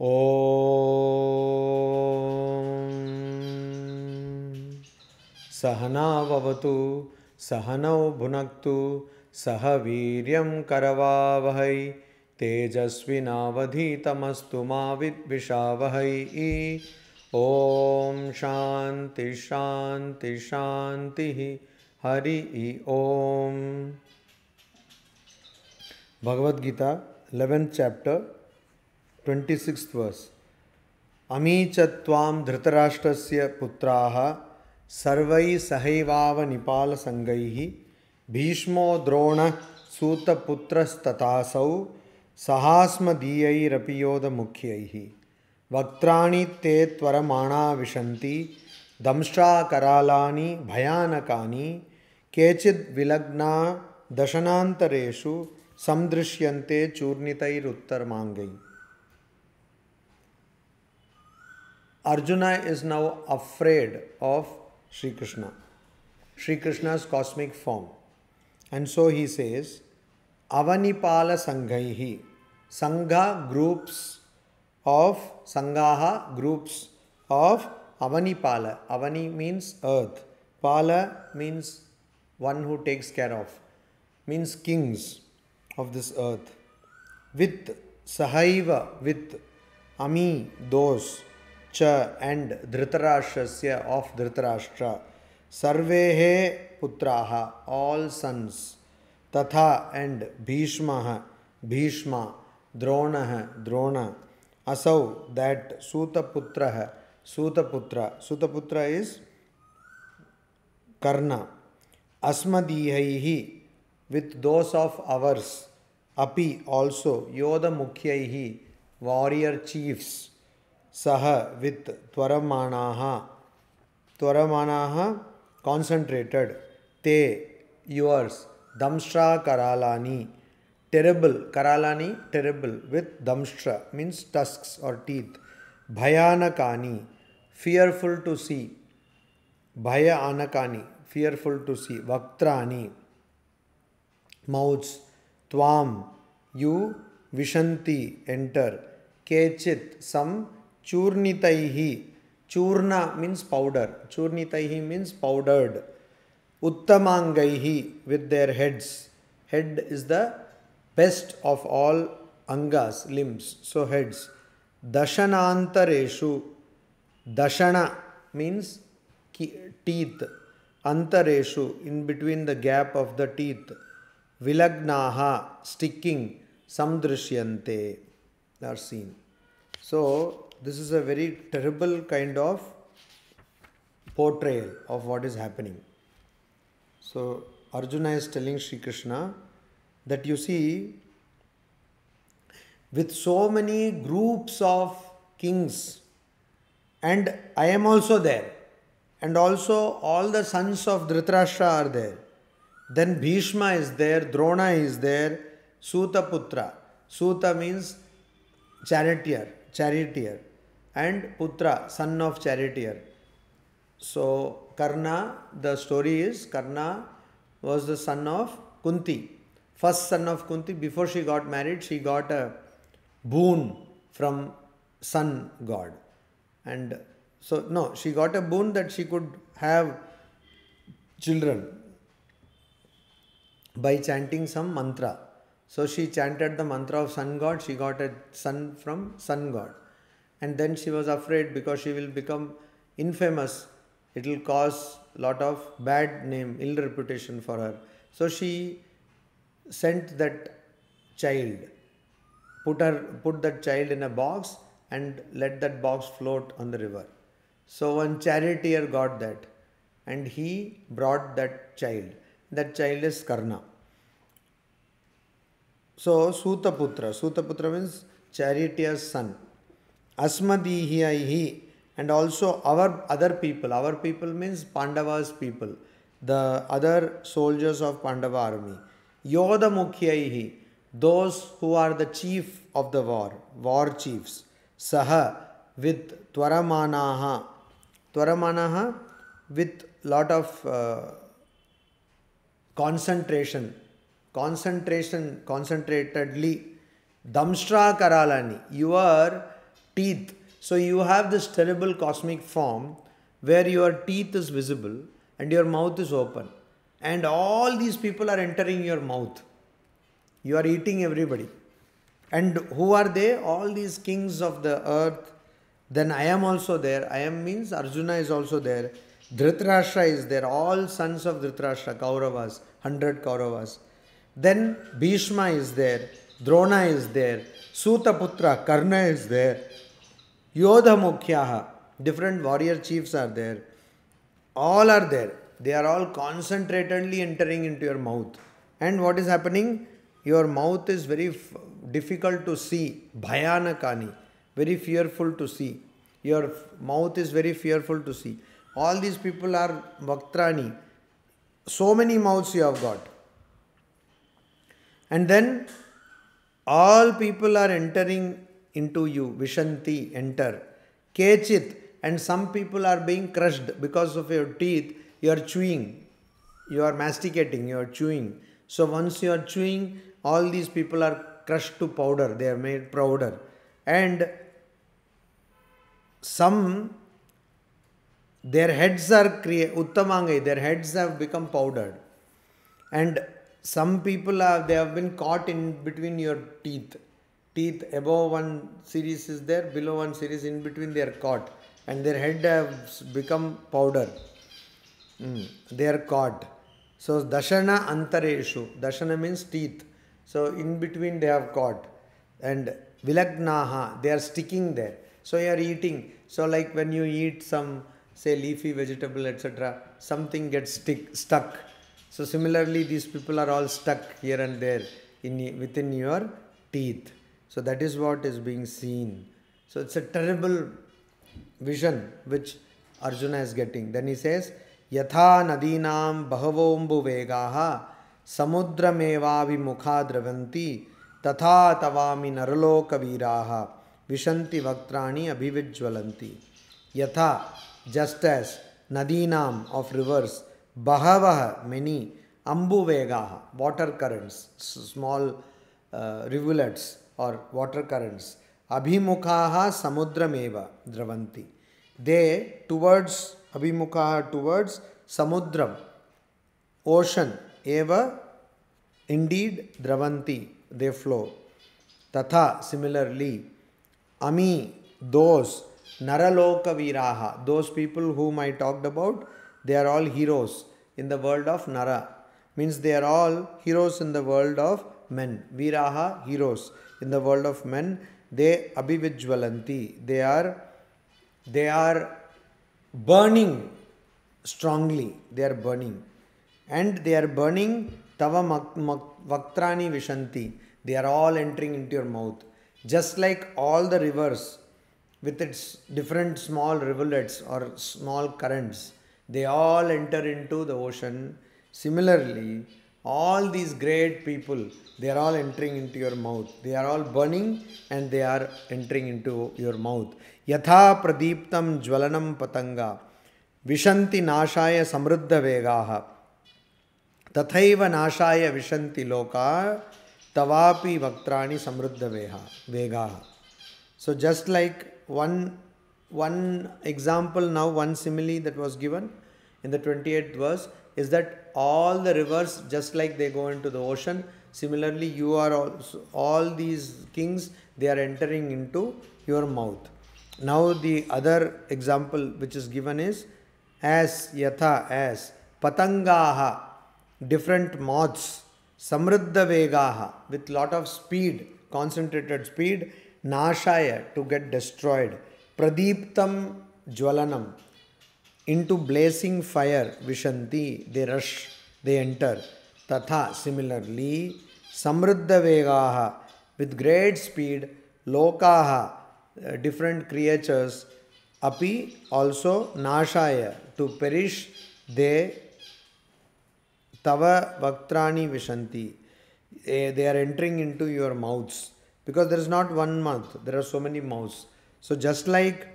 ॐ सहना भवतु सहनौ भुनक्तु सह वीर्यं करवावहै तेजस्विनावधीतमस्तु मा विद्विषावहै। ॐ शान्ति शान्ति शान्तिः। हरि ओम। Bhagavad Gita 11th chapter 26th verse। अमी च त्वां धृतराष्ट्रस्य पुत्राः सर्वैः सहैवावनिपालसङ्गैः भीष्मो द्रोणः सूतपुत्रस्तथासौ सहास्मदीयैरपि योधमुख्यैः वक्त्राणि ते त्वरमाणा विशन्ति दंष्ट्राकरालानि भयानकानि केचिद् विलग्ना दशनान्तरेषु समदृश्यन्ते चूर्णितैरुत्तमाङ्गैः। Arjuna is now afraid of Sri Krishna, Sri Krishna's cosmic form. And so he says, Avanipala Sanghaihi, Sangha groups of, Sangaha groups of Avanipala. Avani means earth. Pala means one who takes care of, means kings of this earth. With Sahaiva, with Ami, those, Cha and Dhritarashtrasya of Dhritarashtra, Sarvehe Putraha, all sons, Tatha and Bhishmaha, Bhishma, Dronaha, Drona, Asau, that Sutaputraha, Sutaputra, Sutaputra is Karna, Asmadihaihi, with those of ours, Api also, Yoda Mukhyaihi, warrior chiefs, Saha with Twaramanaha, Twaramanaha concentrated, Te yours, Damshra Karalani, terrible, Karalani terrible, with Damshra means tusks or teeth, Bhayanakani, fearful to see, Bhaya Anakani, fearful to see, Vaktrani, mouths, Tvam, you, Vishanti, enter, Kechit, some, Churnitaihi, Churna means powder, Churnitaihi means powdered, Uttamangaihi, with their heads. Head is the best of all angas, limbs, so heads. Dashanantareshu, Dashana means teeth, Antareshu, in between the gap of the teeth. Vilagnaha, sticking, Samdrishyante, are seen. So, this is a very terrible kind of portrayal of what is happening. So, Arjuna is telling Sri Krishna that you see, with so many groups of kings, and I am also there, and also all the sons of Dhritarashtra are there. Then Bhishma is there, Drona is there, Sutaputra. Suta means charioteer, and Putra, son of charioteer. So Karna, the story is Karna was the son of Kunti, first son of Kunti. Before she got married, she got a boon from sun god. And so, no, she got a boon that she could have children by chanting some mantra. So she chanted the mantra of sun god, she got a son from sun god. And then she was afraid because she will become infamous. It will cause a lot of bad name, ill reputation for her. So she sent that child, put that child in a box and let that box float on the river. So one charioteer got that and he brought that child. That child is Karna. So Sutaputra means charioteer's son. Asmadihiyaihi, and also our other people means Pandava's people, the other soldiers of Pandava army. Yoda Mukhyaihi, those who are the chief of the war chiefs. Saha, with Twaramanaha, with lot of concentratedly, Damshra Karalani, your teeth. So you have this terrible cosmic form where your teeth is visible and your mouth is open. And all these people are entering your mouth. You are eating everybody. And who are they? All these kings of the earth. Then I am also there. I am means Arjuna is also there. Dhritarashtra is there. All sons of Dhritarashtra, Kauravas, 100 Kauravas. Then Bhishma is there. Drona is there. Sutaputra, Karna is there. Yodha Mukhyaha, different warrior chiefs are there. All are there. They are all concentratedly entering into your mouth. And what is happening? Your mouth is very difficult to see. Bhayanakani, very fearful to see. Your mouth is very fearful to see. All these people are Vaktrani. So many mouths you have got. And then all people are entering into you. Vishanti, enter. Kechit, and some people are being crushed because of your teeth. You are chewing. You are masticating. You are chewing. So once you are chewing, all these people are crushed to powder. They are made powder. And some, their heads are Uttamangai. Their heads have become powdered. And some people they have been caught in between your teeth. Teeth above one series is there, below one series, in between they are caught. And their head has become powder. They are caught. So Dashana Antareshu. Dashana means teeth. So in between they have caught. And Vilagnaha, they are sticking there. So you are eating. So like when you eat some, say, leafy vegetable, etc., something gets stuck. So similarly, these people are all stuck here and there within your teeth. So that is what is being seen. So it's a terrible vision which Arjuna is getting. Then he says, Yatha nadinam bahavombu vegaha samudramevavi mukha dravanti tatha tavami naraloka viraha vishanti vaktrani abhivijvalanti. Yatha, just as, nadinam, of rivers, bahavaha, many, ambu vegaha, water currents, small rivulets or water currents, abhimukhaha samudrameva dravanti. They towards abhimukhaha, towards samudram, ocean, eva, indeed, dravanti, they flow. Tatha, similarly, ami, those, naraloka viraha, those people whom I talked about, they are all heroes in the world of Nara. Means they are all heroes in the world of men. Viraha, heroes in the world of men. They abhivijvalanti. They are burning strongly. They are burning. And they are burning tava vaktrani vishanti. They are all entering into your mouth. Just like all the rivers with its different small rivulets or small currents, they all enter into the ocean. Similarly, all these great people, they are all entering into your mouth. They are all burning and they are entering into your mouth. Yatha pradiptam jwalanam patanga vishanti nashaya samruddha vegaha tathaiva nashaya vishanti loka tavapi vaktrani samruddha vegaha. So just like one example now, one simile that was given in the 28th verse is that all the rivers, just like they go into the ocean, similarly you are also, all these kings, they are entering into your mouth. Now the other example which is given is as yatha, as patangaha, different moths, samruddha vegaha, with lot of speed, concentrated speed, nashaya, to get destroyed, pradiptam jwalanam, into blazing fire, vishanti, they rush, they enter. Tatha, similarly, samruddha vegaha, with great speed, lokaha, different creatures, api, also nashaya, to perish, they tava vaktrani vishanti, they are entering into your mouths. Because there is not one mouth, there are so many mouths. So just like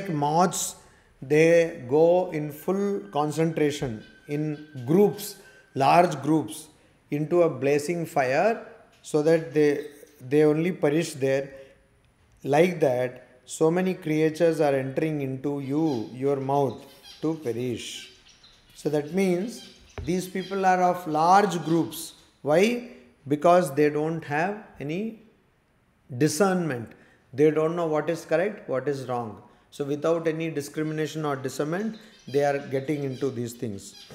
moths, they go in full concentration in groups, large groups, into a blazing fire, so that they only perish there. Like that, so many creatures are entering into you, your mouth, to perish. So that means these people are of large groups. Why? Because they don't have any discernment. They don't know what is correct, what is wrong. So without any discrimination or discernment, they are getting into these things.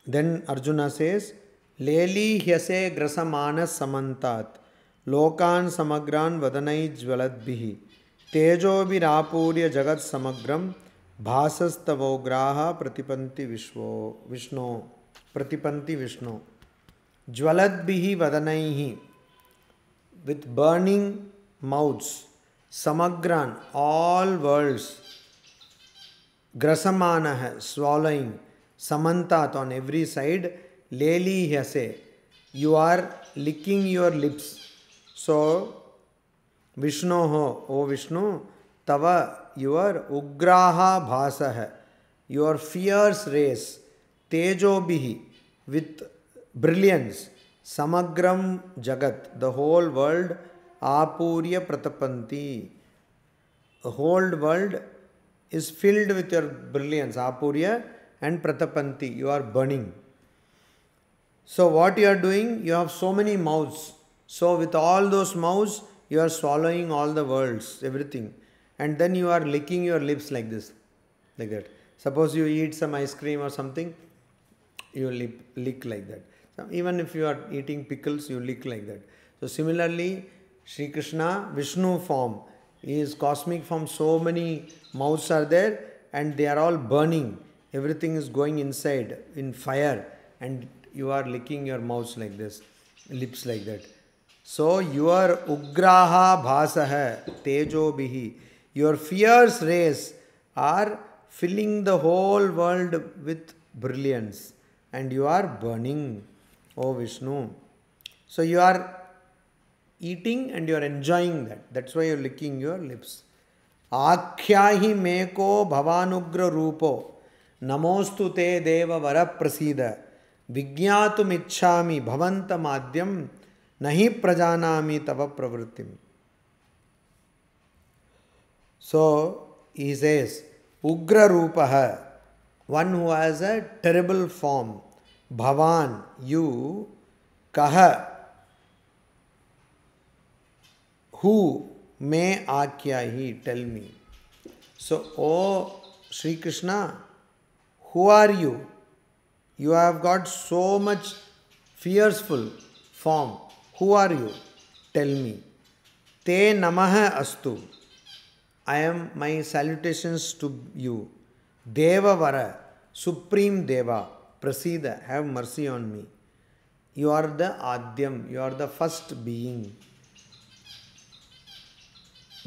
Then Arjuna says, Leli hyase grasamanas samantat lokan samagran vadanai jvaladbihi tejobirapurya jagat samagram bhasastavograha pratipanti vishno pratipanti vishno jvaladbihi vadanaihi, with burning mouths, samagran, all worlds, grasamana, swallowing, samantat, on every side, leli hyase, you are licking your lips. So Vishnoho, O Vishnu, tava, your ugraha bhasah, your fierce rays, tejobihi, with brilliance, samagram jagat, the whole world, apurya pratapanti, the whole world is filled with your brilliance, apurya and pratapanti, you are burning. So what you are doing, you have so many mouths. So with all those mouths, you are swallowing all the worlds, everything. And then you are licking your lips like this, like that. Suppose you eat some ice cream or something, you lick like that. So even if you are eating pickles, you lick like that. So similarly, Sri Krishna, Vishnu form, he is cosmic form, so many mouths are there and they are all burning. Everything is going inside in fire and you are licking your mouths like this, lips like that. So your ugraha bhasah tejo bihi, your fierce rays are filling the whole world with brilliance and you are burning, O Vishnu. So you are eating and you are enjoying that. That's why you are licking your lips. Akyahi meko bhavanugra rupo namostu te deva vara prasida vigyatum ichchami bhavanta madhyam nahi prajanami tava pravrittim. So he says, Ugra Rupaha, one who has a terrible form. Bhavan, you. Kaha, who. Me akyahi, tell me. So, O Sri Krishna, who are you? You have got so much fearful form. Who are you? Tell me. Te namaha astu. I am, my salutations to you. Deva Vara, Supreme Deva, Prasida, have mercy on me. You are the Adyam, you are the first being.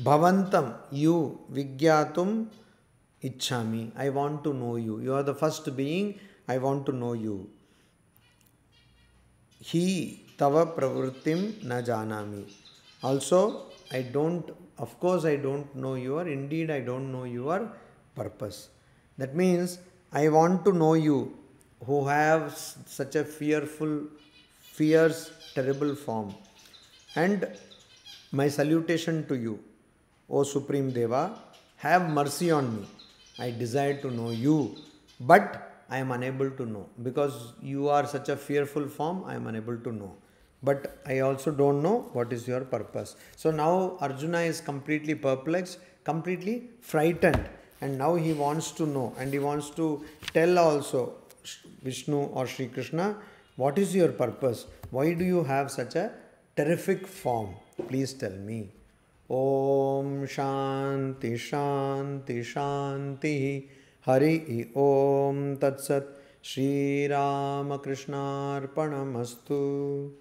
Bhavantam, you, Vigyatum, Ichchami, I want to know you. You are the first being, I want to know you. He, Tava Pravrittim na janami. Also, I don't, of course I don't know your, indeed I don't know your purpose. That means, I want to know you, who have such a fearful, fierce, terrible form. And my salutation to you, O Supreme Deva, have mercy on me. I desire to know you, but I am unable to know. Because you are such a fearful form, I am unable to know. But I also don't know what is your purpose. So now Arjuna is completely perplexed, completely frightened. And now he wants to know and he wants to tell also Vishnu or Sri Krishna, what is your purpose? Why do you have such a terrific form? Please tell me. Om Shanti Shanti Shanti Hari Om Tat Sat Shri Rama Krishna Arpanamastu.